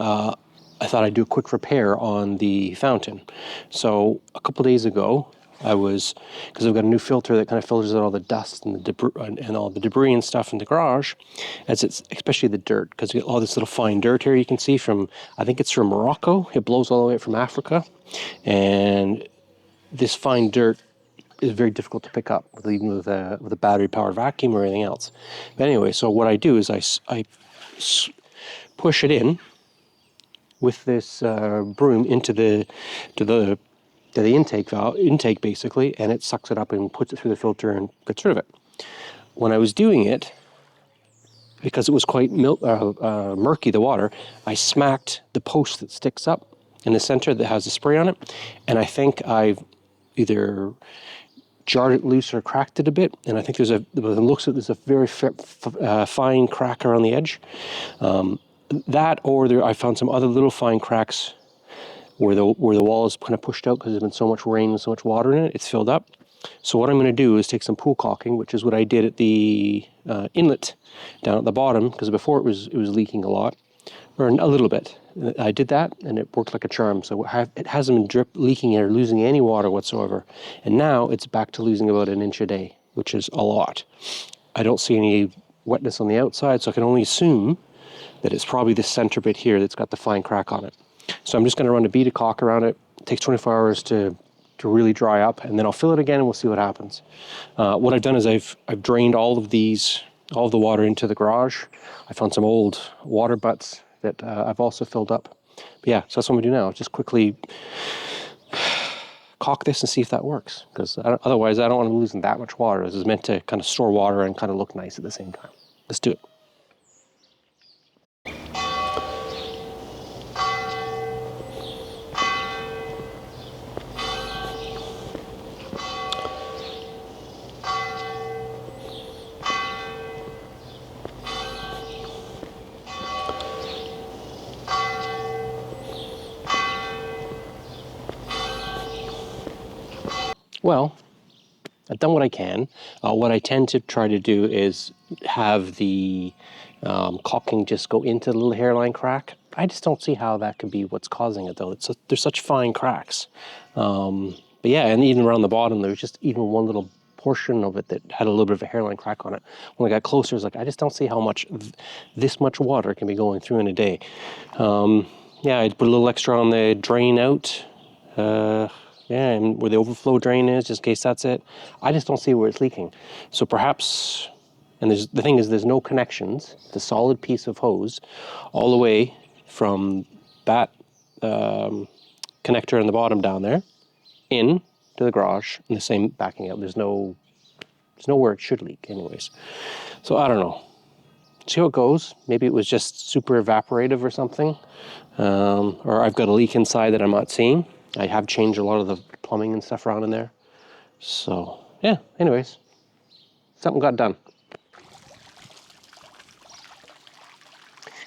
I thought I'd do a quick repair on the fountain. So a couple days ago, because I've got a new filter that kind of filters out all the dust and all the debris and stuff in the garage, especially the dirt, because you get all this little fine dirt here you can see I think it's from Morocco. It blows all the way from Africa, and this fine dirt is very difficult to pick up, even with a battery-powered vacuum or anything else. But anyway, so what I do is I push it in with this broom into the intake basically, and it sucks it up and puts it through the filter and gets rid of it. When I was doing it, because it was quite murky, the water, I smacked the post that sticks up in the center that has the spray on it, and I think I've either jarred it loose or cracked it a bit, and I think there's a very fine crack around the edge. I found some other little fine cracks where the wall is kind of pushed out because there's been so much rain and so much water in it. It's filled up. So what I'm going to do is take some pool caulking, which is what I did at the inlet down at the bottom, because before it was leaking a lot, or a little bit. I did that, and it worked like a charm. So it hasn't been leaking or losing any water whatsoever. And now it's back to losing about an inch a day, which is a lot. I don't see any wetness on the outside, so I can only assume that it's probably this center bit here that's got the fine crack on it. So I'm just going to run a bead of caulk around it. It takes 24 hours to really dry up, and then I'll fill it again and we'll see what happens. What I've done is I've drained all of the water into the garage. I found some old water butts that I've also filled up. But yeah, so that's what I'm going to do now. Just quickly caulk this and see if that works, because otherwise I don't want to be losing that much water. This is meant to kind of store water and kind of look nice at the same time. Let's do it. Well, I've done what I can. What I tend to try to do is have the caulking just go into the little hairline crack. I just don't see how that could be what's causing it, though. There's such fine cracks. But yeah, and even around the bottom, there was just even one little portion of it that had a little bit of a hairline crack on it. When I got closer, I was like, I just don't see how much this much water can be going through in a day. Yeah, I put a little extra on the drain out. Yeah, and where the overflow drain is, just in case that's it. I just don't see where it's leaking. So perhaps, and the thing is, there's no connections, the solid piece of hose, all the way from that connector in the bottom down there, in to the garage, and the same backing out. There's nowhere it should leak anyways. So I don't know. See how it goes. Maybe it was just super evaporative or something. Or I've got a leak inside that I'm not seeing. I have changed a lot of the plumbing and stuff around in there. So, yeah, anyways, something got done.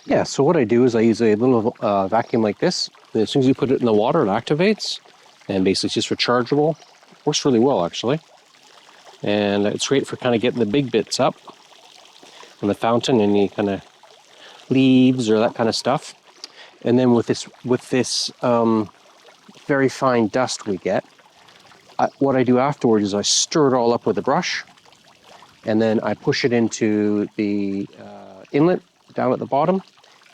Yeah, so what I do is I use a little vacuum like this. And as soon as you put it in the water, it activates. And basically it's just rechargeable. Works really well, actually. And it's great for kind of getting the big bits up on the fountain, any kind of leaves or that kind of stuff. And then with this very fine dust we get, what I do afterwards is I stir it all up with a brush, and then I push it into the inlet down at the bottom,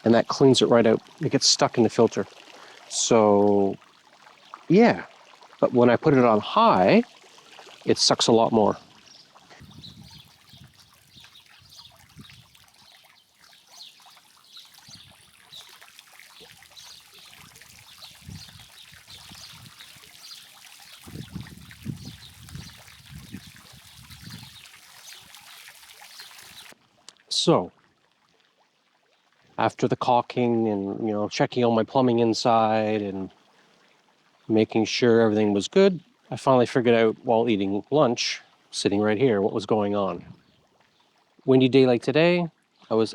and that cleans it right out. It gets stuck in the filter. So, yeah. But when I put it on high, it sucks a lot more. So, after the caulking and, checking all my plumbing inside and making sure everything was good, I finally figured out while eating lunch, sitting right here, what was going on. Windy day like today, I'm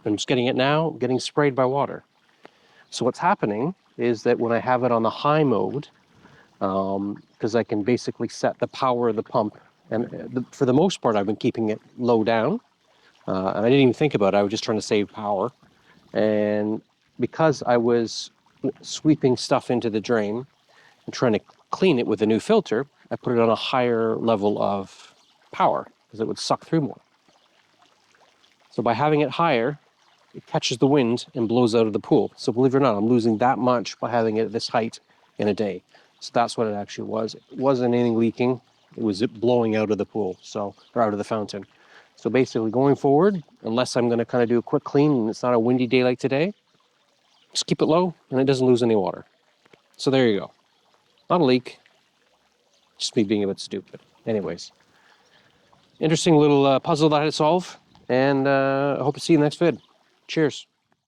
just getting it now, getting sprayed by water. So what's happening is that when I have it on the high mode, because I can basically set the power of the pump, and for the most part I've been keeping it low down, and I didn't even think about it, I was just trying to save power. And because I was sweeping stuff into the drain and trying to clean it with a new filter, I put it on a higher level of power because it would suck through more. So by having it higher, it catches the wind and blows out of the pool. So believe it or not, I'm losing that much by having it at this height in a day. So that's what it actually was. It wasn't anything leaking. It was it blowing out of the pool, or out of the fountain. So basically going forward, unless I'm going to kind of do a quick clean and it's not a windy day like today, just keep it low and it doesn't lose any water. So there you go. Not a leak, just me being a bit stupid. Anyways, interesting little puzzle that I had to solve, and I hope to see you in the next vid. Cheers.